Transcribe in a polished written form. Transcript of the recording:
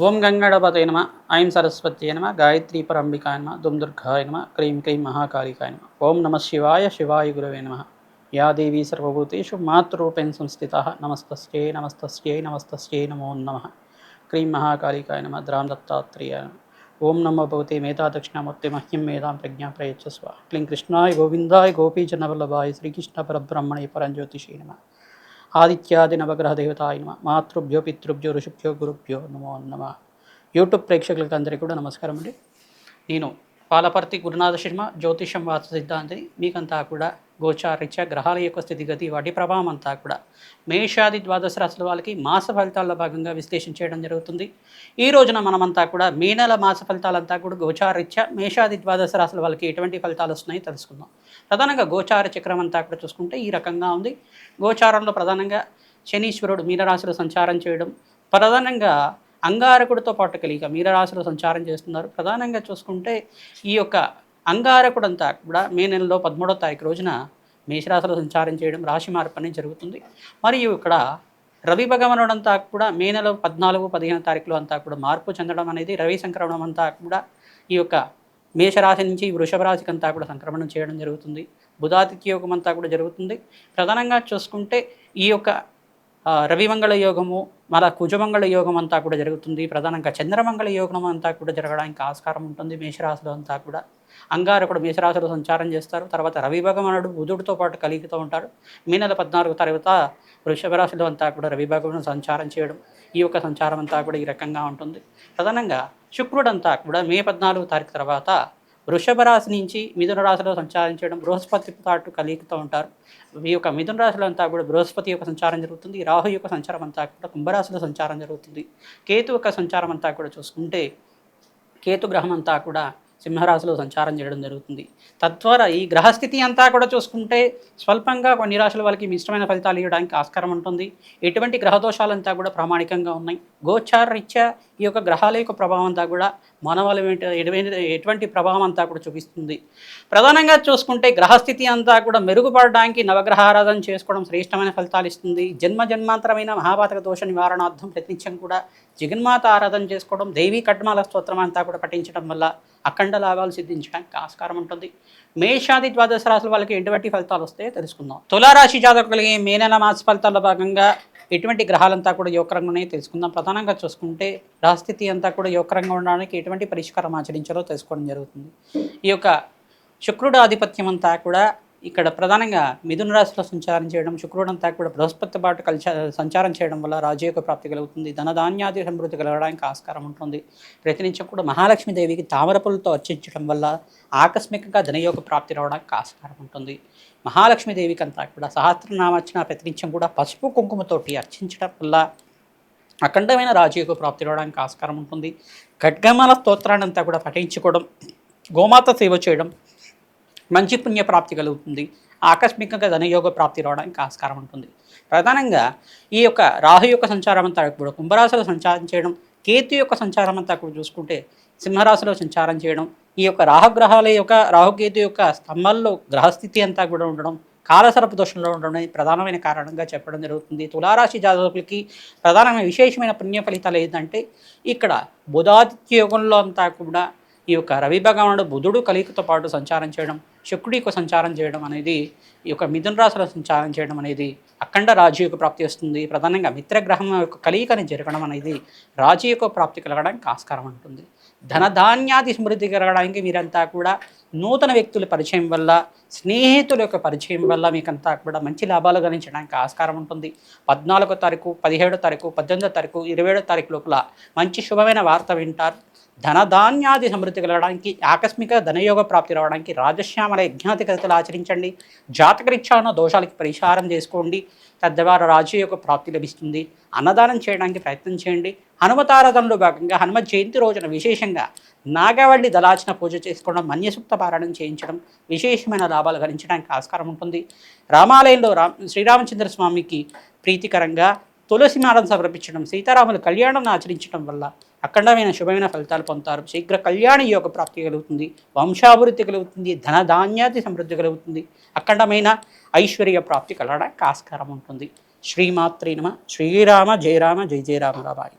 ఓం గంగణపతే నమ ఐం సరస్వత్యై నమ గాయత్రీ పరంబికాయ నమ దుం దుర్గాయ నమ క్రీం క్రీం మహాకాళికాయ నమ ఓం నమ శివాయ శివాయ గురవే నమ యా దేవీ సర్వభూతేషు మాతృరూపేణ సంస్థితః నమస్తస్యై నమస్తస్యై నమస్తస్యై నమో నమః క్రీం మహాకాళికాయ నమ ద్రాం దత్తాత్రేయాయ నమ ఓం నమో భగవతే మేధా దక్షిణామూర్తి మహ్యం మేధాం ప్రజ్ఞా ప్రయచ్చస్వ క్లీం కృష్ణాయ గోవిందాయ గోపీజనవల్లభాయ శ్రీకృష్ణ పరబ్రహ్మణే పరంజ్యోతిషే నమ ఆదిత్యాది నవగ్రహ దేవతాయ నమ మాతృభ్యో పితృభ్యో ఋషిభ్యో గురుభ్యో నమో నమ. యూట్యూబ్ ప్రేక్షకులకు అందరికీ కూడా నమస్కారం అండి. నేను పాలపర్తి గురునాథ శర్మ జ్యోతిషం వాస్తు సిద్ధాంతి. మీకంతా కూడా గోచారీత్యా గ్రహాల యొక్క స్థితిగతి వాటి ప్రభావం అంతా కూడా మేషాది ద్వాదశ రాశుల వాళ్ళకి మాస ఫలితాల్లో భాగంగా విశ్లేషణ చేయడం జరుగుతుంది. ఈ రోజున మనమంతా కూడా మే నెల మాస ఫలితాలంతా కూడా గోచారీత్యా మేషాది ద్వాదశ రాశుల వాళ్ళకి ఎటువంటి ఫలితాలు వస్తున్నాయి తెలుసుకుందాం. ప్రధానంగా గోచార చక్రం అంతా కూడా చూసుకుంటే ఈ రకంగా ఉంది. గోచారంలో ప్రధానంగా శనీశ్వరుడు మీనరాశిలో సంచారం చేయడం, ప్రధానంగా అంగారకుడితో పాటు కలిగి మీనరాశిలో సంచారం చేస్తున్నారు. ప్రధానంగా చూసుకుంటే ఈ యొక్క అంగారకుడంతా కూడా మే నెలలో 13వ తారీఖు రోజున మేషరాశిలో సంచారం చేయడం, రాశి మార్పు అనేది జరుగుతుంది. మరియు ఇక్కడ రవి భగవానుడంతా కూడా మే నెల 14, 15 తారీఖులో అంతా కూడా మార్పు చెందడం అనేది, రవి సంక్రమణం అంతా కూడా ఈ యొక్క మేషరాశి నుంచి వృషభ రాశికి అంతా కూడా సంక్రమణం చేయడం జరుగుతుంది. బుధాదిత్య యోగం అంతా కూడా జరుగుతుంది. ప్రధానంగా చూసుకుంటే ఈ యొక్క రవిమంగళ యోగము, మళ్ళా కుజమంగళ యోగం అంతా కూడా జరుగుతుంది. ప్రధానంగా చంద్రమంగళ యోగం అంతా కూడా జరగడానికి ఆస్కారం ఉంటుంది. మేషరాశిలో అంతా కూడా అంగారకుడు మేషరాశిలో సంచారం చేస్తారు. తర్వాత రవి భగవానుడు బుధుడితో పాటు కలిగితూ ఉంటాడు. మే నెల 14 తర్వాత వృషభ రాశిలో అంతా కూడా రవి భగవానుడు సంచారం చేయడం, ఈ యొక్క సంచారం అంతా కూడా ఈ రకంగా ఉంటుంది. ప్రధానంగా శుక్రుడు అంతా కూడా మే 14 తారీఖు తర్వాత వృషభ రాశి నుంచి మిథున రాశిలో సంచారం చేయడం, బృహస్పతి పాటు కలిగితూ ఉంటారు. ఈ యొక్క మిథున రాశిలో అంతా కూడా బృహస్పతి యొక్క సంచారం జరుగుతుంది. రాహు యొక్క సంచారం అంతా కూడా కుంభరాశిలో సంచారం జరుగుతుంది. కేతు యొక్క సంచారం అంతా కూడా చూసుకుంటే కేతు గ్రహం అంతా కూడా సింహరాశిలో సంచారం చేయడం జరుగుతుంది. తద్వారా ఈ గ్రహస్థితి అంతా కూడా చూసుకుంటే స్వల్పంగా కొన్ని రాశుల వాళ్ళకి ఇష్టమైన ఫలితాలు ఇవ్వడానికి ఆస్కారం ఉంటుంది. ఎటువంటి గ్రహదోషాలంతా కూడా ప్రామాణికంగా ఉన్నాయి. గోచార రీత్యా ఈ యొక్క గ్రహాల యొక్క ప్రభావం అంతా కూడా మానవాళి ఎటువంటి ప్రభావం అంతా కూడా చూపిస్తుంది. ప్రధానంగా చూసుకుంటే గ్రహస్థితి అంతా కూడా మెరుగుపడడానికి నవగ్రహ ఆరాధన చేసుకోవడం శ్రేష్టమైన ఫలితాలు ఇస్తుంది. జన్మాంతరమైన మహాపాతక దోష నివారణార్థం ప్రతినిత్యం కూడా జగన్మాత ఆరాధన చేసుకోవడం, దేవీ కట్మాల స్తోత్రం అంతా కూడా పఠించడం వల్ల అఖండ లాభాలు సిద్ధించడానికి ఆస్కారం ఉంటుంది. మేషాది ద్వాదశ రాశుల వాళ్ళకి ఎటువంటి ఫలితాలు వస్తాయో తెలుసుకుందాం. తులారాశి జాతకులకి మే నెల మాస ఫలితాల్లో భాగంగా ఎటువంటి గ్రహాలంతా కూడా యోగకరంగా ఉన్నాయో తెలుసుకుందాం. ప్రధానంగా చూసుకుంటే గ్రహస్థితి అంతా కూడా యోగకరంగా ఉండడానికి ఎటువంటి పరిష్కారం ఆచరించాలో తెలుసుకోవడం జరుగుతుంది. ఈ యొక్క శుక్రుడు ఆధిపత్యం అంతా కూడా ఇక్కడ ప్రధానంగా మిథున రాశిలో సంచారం చేయడం, శుక్రుడు అంతా కూడా బృహస్పతి పాటు కలిసి సంచారం చేయడం వల్ల రాజయోగ ప్రాప్తి కలుగుతుంది. ధనధాన్యాది సమృద్ధి కలగడానికి ఆస్కారం ఉంటుంది. ప్రతినిత్యం కూడా మహాలక్ష్మీదేవికి తామరపులతో అర్చించడం వల్ల ఆకస్మికంగా ధనయోగ ప్రాప్తి రావడానికి ఆస్కారం ఉంటుంది. మహాలక్ష్మీదేవికి అంతా కూడా సహస్రనామార్చన ప్రతినిత్యం కూడా పసుపు కుంకుమతోటి అర్చించడం వల్ల అఖండమైన రాజయోగ ప్రాప్తి రావడానికి ఆస్కారం ఉంటుంది. ఖడ్గమాల స్తోత్రాన్ని అంతా కూడా పఠించుకోవడం, గోమాత సేవ చేయడం మంచి పుణ్య ప్రాప్తి కలుగుతుంది. ఆకస్మికంగా ధనయోగ ప్రాప్తి రావడానికి ఆస్కారం ఉంటుంది. ప్రధానంగా ఈ యొక్క రాహు యొక్క సంచారం అంతా కూడా కుంభరాశిలో సంచారం చేయడం, కేతు యొక్క సంచారం అంతా కూడా చూసుకుంటే సింహరాశిలో సంచారం చేయడం, ఈ యొక్క రాహుగ్రహాల యొక్క రాహుకేతు యొక్క స్తంభాల్లో గ్రహస్థితి అంతా కూడా ఉండడం, కాలసర్ప దోషంలో ఉండడం ప్రధానమైన కారణంగా చెప్పడం జరుగుతుంది. తులారాశి జాతకులకి ప్రధానమైన విశేషమైన పుణ్య ఫలితాలు ఏంటంటే ఇక్కడ బుధాదిత్య యోగంలో అంతా కూడా ఈ యొక్క రవి భగవానుడు బుధుడు కలిగితో పాటు సంచారం చేయడం, శుక్రుడి యొక్క సంచారం చేయడం అనేది, ఈ యొక్క మిథున రాశిలో సంచారం చేయడం అనేది అఖండ రాజయోగ ప్రాప్తి వస్తుంది. ప్రధానంగా మిత్రగ్రహం యొక్క కలియికని జరగడం అనేది రాజయోగ ప్రాప్తి కలగడానికి ఆస్కారం ఉంటుంది. ధనధాన్యాది సమృద్ధి కలగడానికి మీరంతా కూడా నూతన వ్యక్తుల పరిచయం వల్ల, స్నేహితుల యొక్క పరిచయం వల్ల మీకంతా కూడా మంచి లాభాలు గణించడానికి ఆస్కారం ఉంటుంది. 14వ తారీఖు, 17వ తారీఖు, 18వ తారీఖు, 27వ తారీఖు లోపల మంచి శుభమైన వార్త వింటారు. ధనధాన్యాది సమృద్ధి కలగడానికి, ఆకస్మిక ధనయోగ ప్రాప్తి రావడానికి రాజశ్యామల యజ్ఞాధికతలు ఆచరించండి. జాతకరీత్యా ఉన్న దోషాలకి పరిహారం చేసుకోండి. తద్వారా రాజయోగ ప్రాప్తి లభిస్తుంది. అన్నదానం చేయడానికి ప్రయత్నం చేయండి. హనుమతారాధనలో భాగంగా హనుమత్ జయంతి రోజున విశేషంగా నాగవల్లి దళాచన పూజ చేసుకోవడం, మన్యసూక్త పారాయణం చేయించడం విశేషమైన లాభాలు గణించడానికి ఆస్కారం ఉంటుంది. రామాలయంలో శ్రీరామచంద్ర స్వామికి ప్రీతికరంగా తులసి మాలను సమర్పించడం, సీతారాముల కళ్యాణం ఆచరించడం వల్ల అఖండమైన శుభమైన ఫలితాలు పొందుతారు. శీఘ్ర కళ్యాణ యోగ ప్రాప్తి కలుగుతుంది. వంశాభివృద్ధి కలుగుతుంది. ధనధాన్యాది సమృద్ధి కలుగుతుంది. అఖండమైన ఐశ్వర్య ప్రాప్తి కలగడానికి ఆస్కారం ఉంటుంది. శ్రీమాత్రే నమః. శ్రీరామ జయ రామ జయ జయ రామ రామాయ.